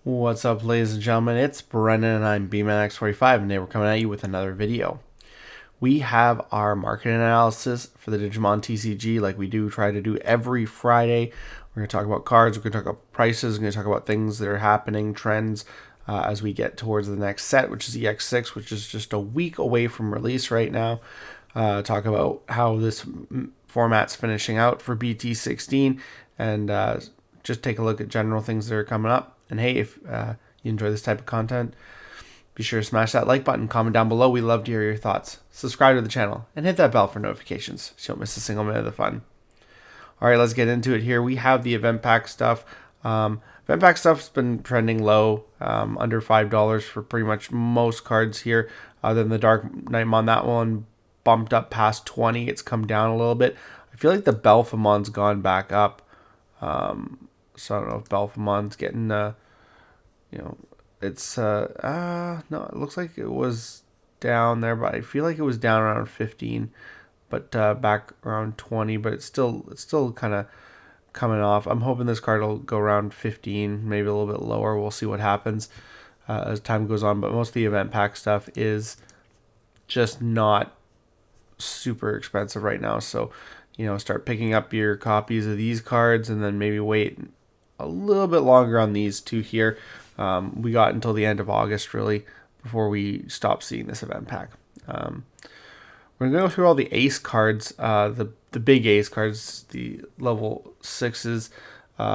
What's up, ladies and gentlemen? It's Brennan and I'm BT16's, and today we're coming at you with another video. We have our market analysis for the Digimon TCG like we do try to do every Friday. We're going to talk about cards, we're going to talk about prices, we're going to talk about things that are happening, trends, as we get towards the next set, which is EX6, which is just a week away from release right now. Talk about how this format's finishing out for BT16, and just take a look at general things that are coming up. And hey, if you enjoy this type of content, be sure to smash that like button, comment down below. We love to hear your thoughts. Subscribe to the channel and hit that bell for notifications so you don't miss a single minute of the fun. All right, let's get into it here. We have the event pack stuff. Event pack stuff's been trending low, under $5 for pretty much most cards here. Other than the Dark Knightmon, that one bumped up past 20. It's come down a little bit. I feel like the Belphamon's gone back up. So I don't know if Belphamon's getting, it's, no, it looks like it was down there, but I feel like it was down around 15, but back around 20, but it's still kind of coming off. I'm hoping this card will go around 15, maybe a little bit lower. We'll see what happens as time goes on, but most of the event pack stuff is just not super expensive right now. So, start picking up your copies of these cards and then maybe wait a little bit longer on these two here. We got until the end of August really before we stop seeing this event pack. We're gonna go through all the ace cards, the big ace cards, the level 6s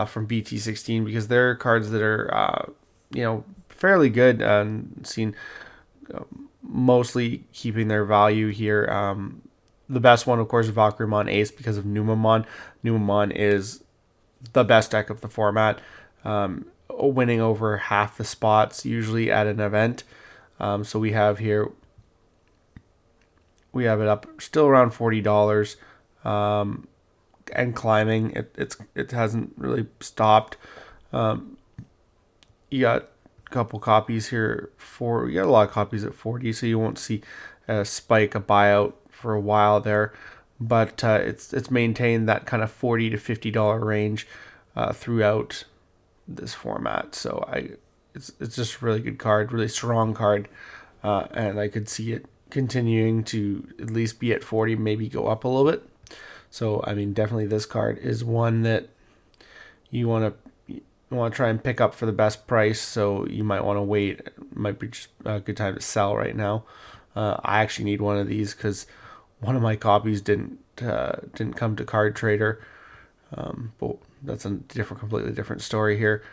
from BT16, because they're cards that are fairly good and seen mostly keeping their value here. The best one, of course, is Valkyriemon's Ace because of Numamon. Numamon is the best deck of the format, winning over half the spots usually at an event. So we have here, we have it up still around $40, and climbing. It hasn't really stopped. You got a couple copies here you got a lot of copies at 40, so you won't see a spike, a buyout for a while there, but it's maintained that kind of $40 to $50 range throughout this format. So it's just a really good card, really strong card, and I could see it continuing to at least be at 40, maybe go up a little bit. So I mean, definitely this card is one that you want to try and pick up for the best price. So you might want to wait. It might be just a good time to sell right now. I actually need one of these because one of my copies didn't come to Card Trader, but that's a completely different story here.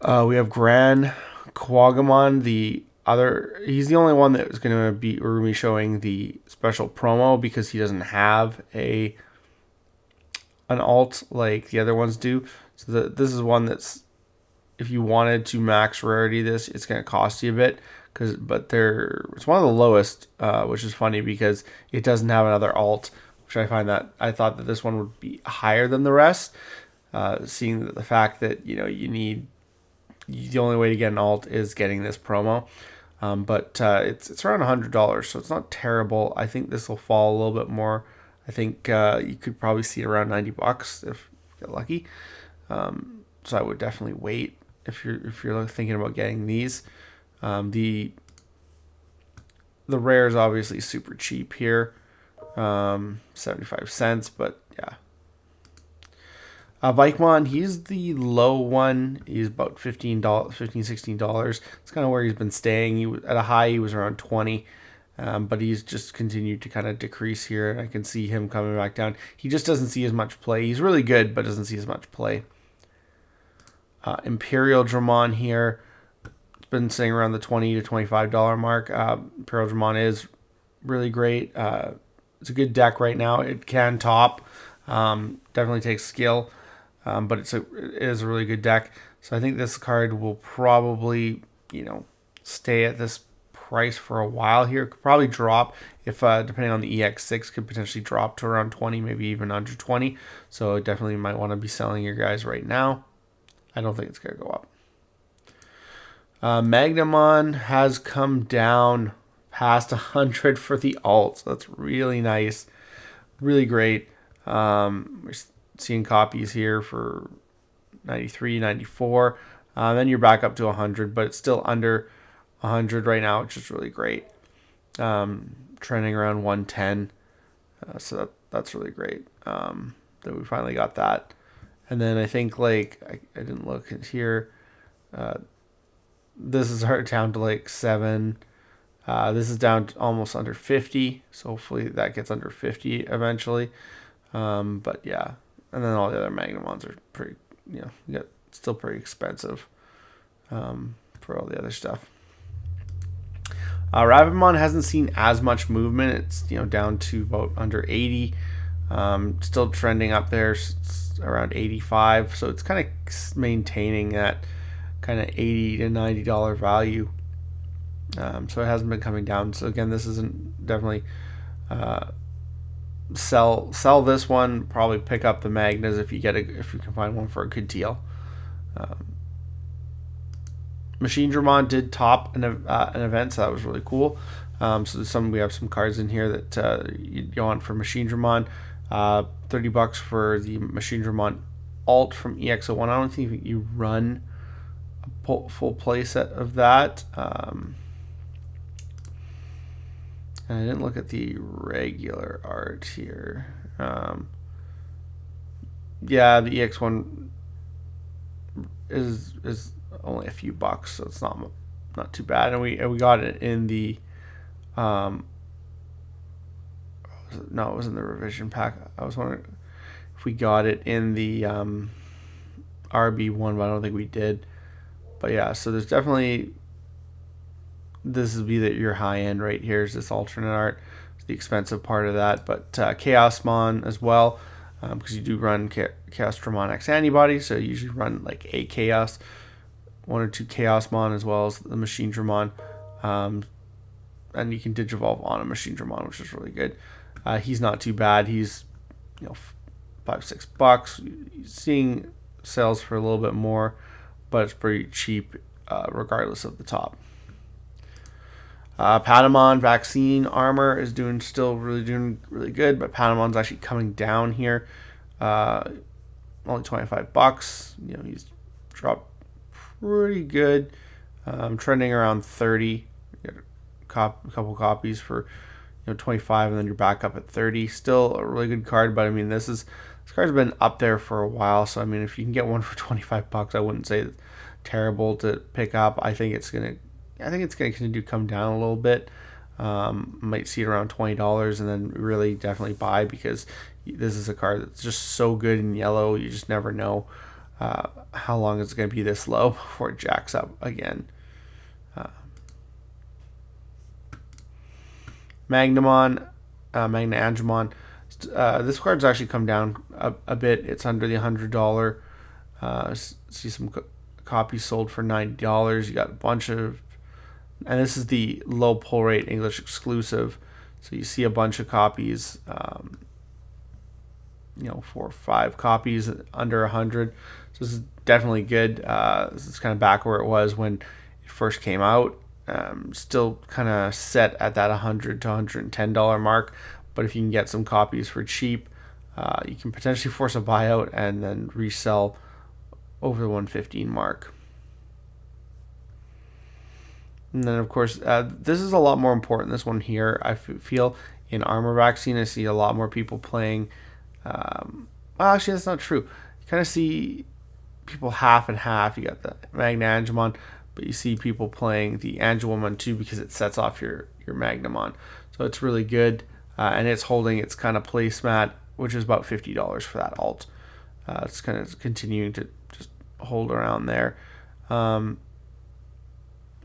We have Gran Quagamon, he's the only one that is going to be showing the special promo because he doesn't have an alt like the other ones do. So this is one that's, if you wanted to max rarity this, it's going to cost you a bit. It's one of the lowest, which is funny because it doesn't have another alt, which I thought that this one would be higher than the rest, seeing the fact that the only way to get an alt is getting this promo, but it's around $100, so it's not terrible. I think this will fall a little bit more. I think you could probably see it around $90 if you get lucky. So I would definitely wait if you're thinking about getting these. The rare is obviously super cheap here, 75 cents, but yeah. Vikemon, he's the low one. He's about $16. It's kind of where he's been staying. At a high, he was around 20, but he's just continued to kind of decrease here, and I can see him coming back down. He just doesn't see as much play. He's really good, but doesn't see as much play. Imperial Dramon here, been sitting around the $20 to $25 mark. Imperial Dramon is really great. It's a good deck right now. It can top. Definitely takes skill, but it is a really good deck. So I think this card will probably stay at this price for a while here. It could probably drop if depending on the EX6, could potentially drop to around 20, maybe even under 20. So definitely might want to be selling your guys right now. I don't think it's going to go up. Magnamon has come down past 100 for the alt. So that's really nice. Really great. We're seeing copies here for 93, 94. Then you're back up to 100, but it's still under 100 right now, which is really great. Trending around 110, so that's really great that we finally got that. And then I think like I didn't look at here. This is down to like 7. This is down to almost under 50, so hopefully that gets under 50 eventually. But yeah, and then all the other Magnamons are pretty, still pretty expensive for all the other stuff. Rapidmon hasn't seen as much movement. It's down to about under 80. Still trending up there around 85. So it's kind of maintaining that kind of $80 to $90 value. So it hasn't been coming down. So again, this isn't definitely sell this one. Probably pick up the Magnas if you can find one for a good deal. Machine Dramon did top an event, so that was really cool. So we have some cards in here that you go on for Machine Dramon. $30 for the Machine Dramon alt from EX1. I don't think you run a full play set of that. And I didn't look at the regular art here. Yeah, the EX1 is only a few bucks, so it's not too bad. And we got it in the no, it was in the revision pack. I was wondering if we got it in the RB1, but I don't think we did. But yeah, so there's definitely, this would be your high end right here is this alternate art. It's the expensive part of that, but Chaosmon as well, because you do run Chaos Dramon X-Antibody, so you usually run like a Chaos, 1 or 2 Chaosmon as well as the Machine Dramon, and you can Digivolve on a Machine Dramon, which is really good. He's not too bad. He's $5-6. Seeing sales for a little bit more, but it's pretty cheap regardless of the top. Patamon Vaccine Armor is doing really good, but Patamon's actually coming down here. Only $25. He's dropped pretty good. Trending around 30. You get a couple copies for 25, and then you're back up at 30. Still a really good card, but I mean this card's been up there for a while, so I mean if you can get one for $25, I wouldn't say it's terrible to pick up. I think it's gonna continue to come down a little bit. Might see it around $20, and then really definitely buy, because this is a card that's just so good in yellow. You just never know how long it's going to be this low before it jacks up again. Magnamon, Magna-Angemon. This card's actually come down a bit. It's under the $100. See some copies sold for $90. You got a bunch of, and this is the low pull rate English exclusive. So you see a bunch of copies, 4 or 5 copies under 100. So this is definitely good. This is kind of back where it was when it first came out. Still kind of set at that $100 to $110 mark, but if you can get some copies for cheap, you can potentially force a buyout and then resell over the 115 mark. And then of course this is a lot more important, this one here. I feel in Armor Vaccine I see a lot more people playing, well, actually that's not true. You kind of see people half and half. You got the Magna-Angemon, but you see people playing the Angelwomon too, because it sets off your Magnamon. So it's really good, and it's holding its kind of placemat, which is about $50 for that alt. It's kind of continuing to just hold around there. I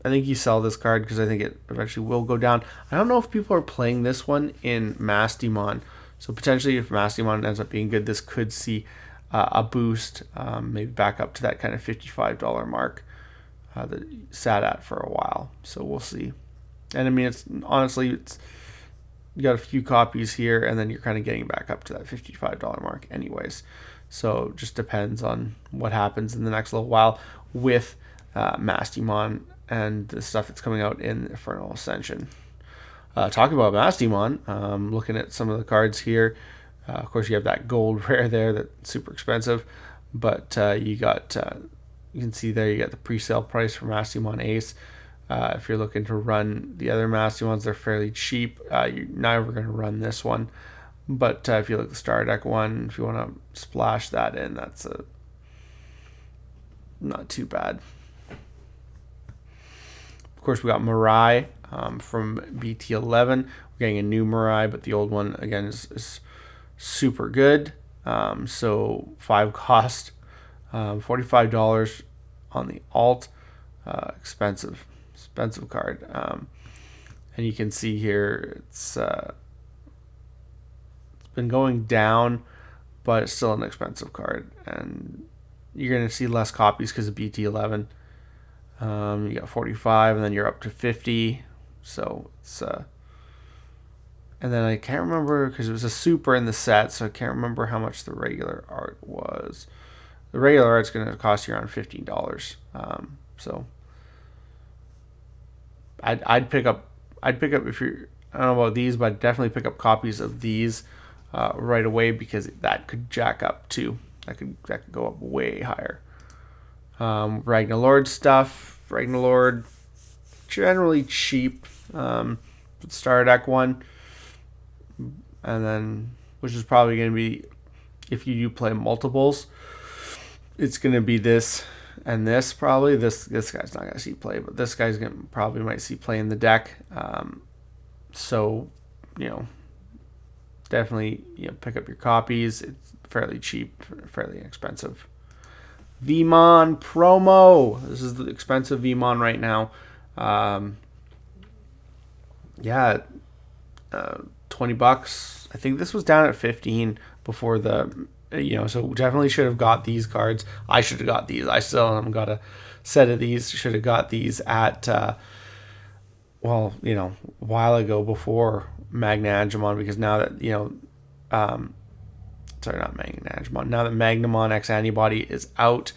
think you sell this card because I think it eventually will go down. I don't know if people are playing this one in Mastimon, so potentially if Mastimon ends up being good, this could see a boost, maybe back up to that kind of $55 mark that it sat at for a while. So we'll see. And I mean, it's honestly, you got a few copies here, and then you're kind of getting back up to that $55 mark anyways. So it just depends on what happens in the next little while with Mastimon and the stuff that's coming out in Infernal Ascension. Talking about Mastimon, looking at some of the cards here. Of course, you have that gold rare there that's super expensive, but you got you can see there you get the pre-sale price for Digimon Ace. If you're looking to run the other Digimons, they're fairly cheap. You're never going to run this one. But if you look at the Star Deck one, if you want to splash that in, that's not too bad. Of course, we got Mirai from BT11. We're getting a new Mirai, but the old one, again, is super good. So 5 cost, $45 on the alt. Expensive card. And you can see here it's been going down, but it's still an expensive card, and you're going to see less copies because of BT11. You got 45, and then you're up to 50. So it's and then I can't remember because it was a super in the set, so I can't remember how much the regular art was. The regular art's going to cost you around $15. So I'd pick up if you're, I don't know about these, but I'd definitely pick up copies of these right away, because that could jack up too. That could go up way higher. Ragnalord stuff. Ragnalord, generally cheap. Star Deck one, and then which is probably going to be, if you do play multiples, it's going to be this and this probably. This guy's not going to see play, but this guy's going probably might see play in the deck. So definitely pick up your copies. It's fairly cheap, fairly inexpensive. Vmon promo. This is the expensive Vmon right now. $20. I think this was down at 15 before the, so definitely should have got these cards. I should have got these. I still haven't got a set of these. Should have got these at, a while ago before Magnanimon, because now that, sorry, not Magnanimon. Now that Magnanimon X-Antibody is out,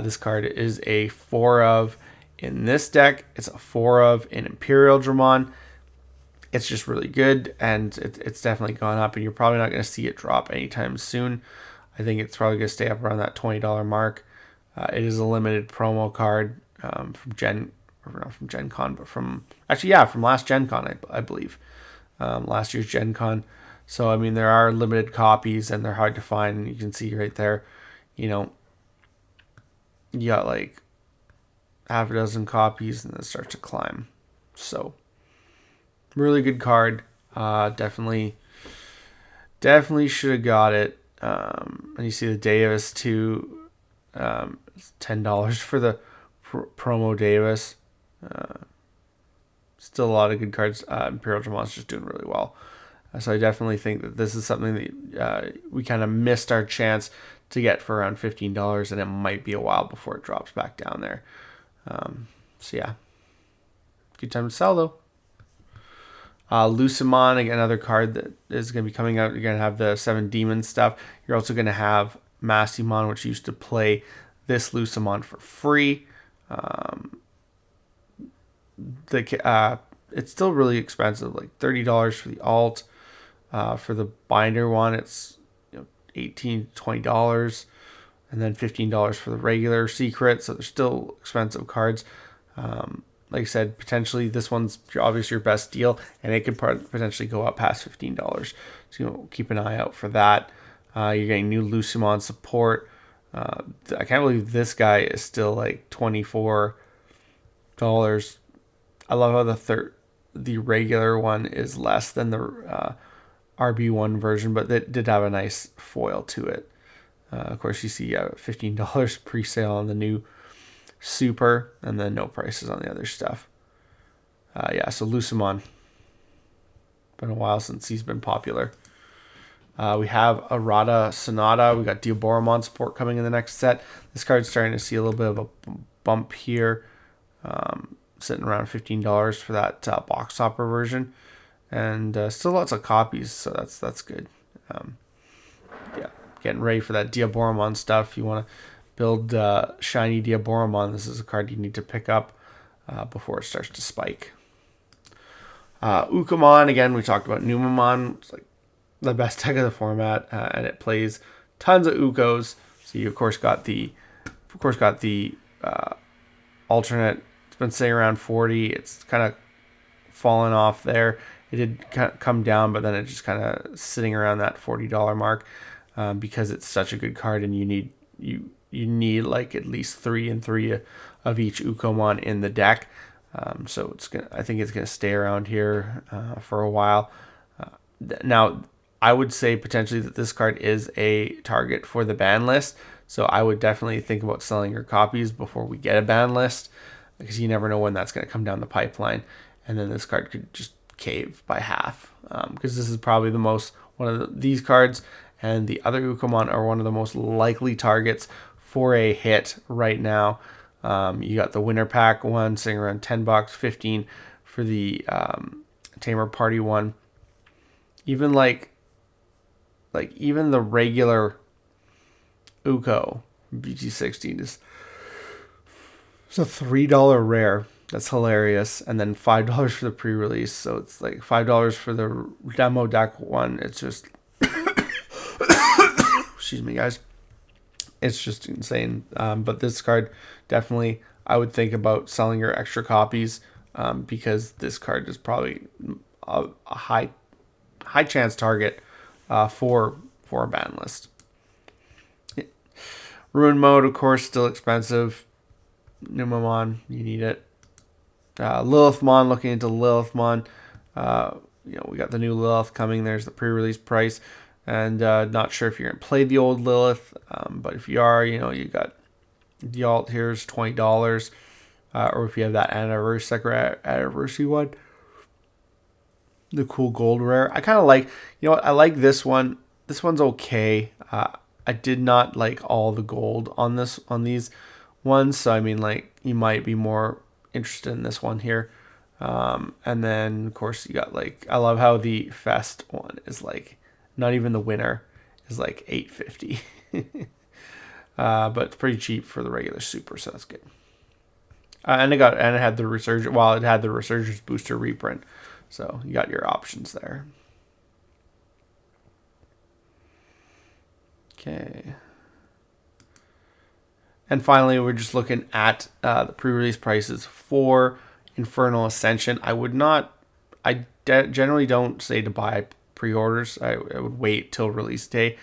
this card is a 4 of in this deck. It's a 4 of in Imperial Dramon. It's just really good, and it's definitely gone up, and you're probably not going to see it drop anytime soon. I think it's probably going to stay up around that $20 mark. It is a limited promo card from not from Gen Con, but from last Gen Con, I believe. Last year's Gen Con. So, I mean, there are limited copies, and they're hard to find. And you can see right there, you got like half a dozen copies, and it starts to climb. So, really good card. Definitely should have got it. And you see the Davis too. $10 for the promo Davis. Still a lot of good cards. Imperial Dramon's just doing really well. So I definitely think that this is something that we kind of missed our chance to get for around $15, and it might be a while before it drops back down there. So yeah, good time to sell though. Lucimon, again, another card that is going to be coming out. You're going to have the 7 Demon stuff. You're also going to have Mastimon, which used to play this Lucimon for free. It's still really expensive, like $30 for the alt. For the binder one, it's $18 to $20, and then $15 for the regular secret. So they're still expensive cards. Like I said, potentially this one's obviously your best deal, and it could potentially go up past $15. So keep an eye out for that. You're getting new Lucimon support. I can't believe this guy is still like $24. I love how the regular one is less than the RB1 version, but it did have a nice foil to it. Of course, you see $15 pre-sale on the new Super, and then no prices on the other stuff. So Lucimon. Been a while since he's been popular. We have Arata Sonata. We got Diaboromon support coming in the next set. This card's starting to see a little bit of a bump here. Sitting around $15 for that box topper version. And still lots of copies, so that's good. Getting ready for that Diaboromon stuff. You want to build shiny Diaboromon. This is a card you need to pick up before it starts to spike. Ukamon, again, we talked about Numamon. It's like the best deck of the format, and it plays tons of Ukos. So you of course got the alternate. It's been sitting around 40. It's kind of fallen off there. It did come down, but then it just kind of sitting around that $40 mark because it's such a good card, and you need like at least 3 and 3 of each Ukomon in the deck. So I think it's gonna stay around here for a while. Now, I would say potentially that this card is a target for the ban list. So I would definitely think about selling your copies before we get a ban list, because you never know when that's going to come down the pipeline, and then this card could just cave by half. Because this is probably these cards and the other Ukomon are one of the most likely targets for a hit right now. You got the winner pack one sitting around $10, 15 for the Tamer Party one. Even even the regular Uko BT16's, it's a $3 rare. That's hilarious. And then $5 for the pre-release. So it's like $5 for the demo deck one. It's just excuse me, guys. It's just insane. But this card, definitely, I would think about selling your extra copies because this card is probably a high chance target for a ban list. Ruin mode, of course, still expensive. Numamon, you need it. Lilithmon, looking into Lilithmon. We got the new Lilith coming. There's the pre-release price, and not sure if you're gonna play the old Lilith, but if you are, you got the alt here is $20, or if you have that anniversary one, the cool gold rare. I kind of like, I like this one. This one's okay. I did not like all the gold on these ones, so I mean, like, you might be more interested in this one here. And then of course you got, like, I love how the Fest one is like not even the winner is like $8.50. But it's pretty cheap for the regular super, so that's good. And it had the Resurgence. Well, it had the Resurgence booster reprint, so you got your options there. Okay. And finally, we're just looking at the pre-release prices for Infernal Ascension. I generally don't say to buy pre-orders. I would wait till release day.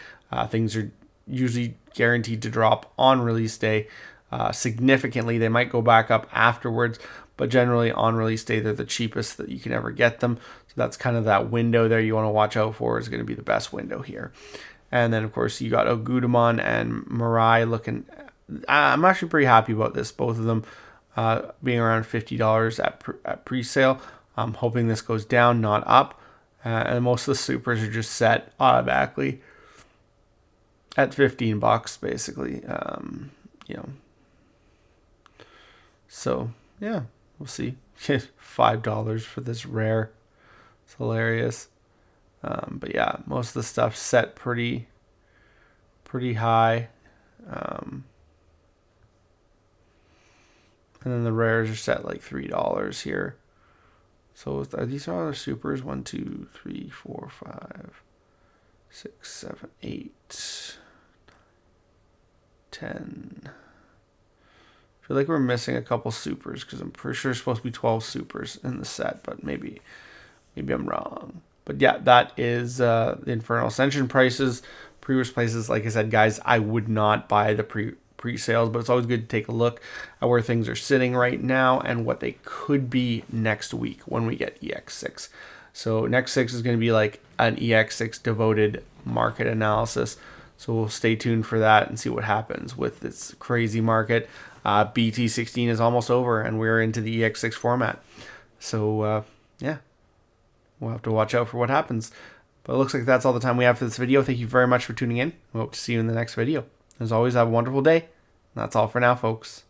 Things are usually guaranteed to drop on release day significantly. They might go back up afterwards, but generally on release day, they're the cheapest that you can ever get them. So that's kind of that window there you want to watch out for, is going to be the best window here. And then, of course, you got Ogudamon and Mirai looking. I'm actually pretty happy about this. Both of them being around $50 at pre-sale. I'm hoping this goes down, not up. And most of the supers are just set automatically at $15, basically. So yeah, we'll see. $5 for this rare. It's hilarious. But yeah, most of the stuff set pretty high. And then the rares are set like $3 here. So these are the supers. 1, 2, 3, 4, 5, 6, 7, 8, 10. I feel like we're missing a couple supers because I'm pretty sure there's supposed to be 12 supers in the set, but maybe I'm wrong. But yeah, that is the Infernal Ascension prices. Pre-release prices, like I said, guys, I would not buy the pre-sales, but it's always good to take a look at where things are sitting right now and what they could be next week when we get EX6. So next 6 is going to be like an EX6 devoted market analysis. So we'll stay tuned for that and see what happens with this crazy market. BT16 is almost over and we're into the EX6 format. So yeah, we'll have to watch out for what happens. But it looks like that's all the time we have for this video. Thank you very much for tuning in. We hope to see you in the next video. As always, have a wonderful day. And that's all for now, folks.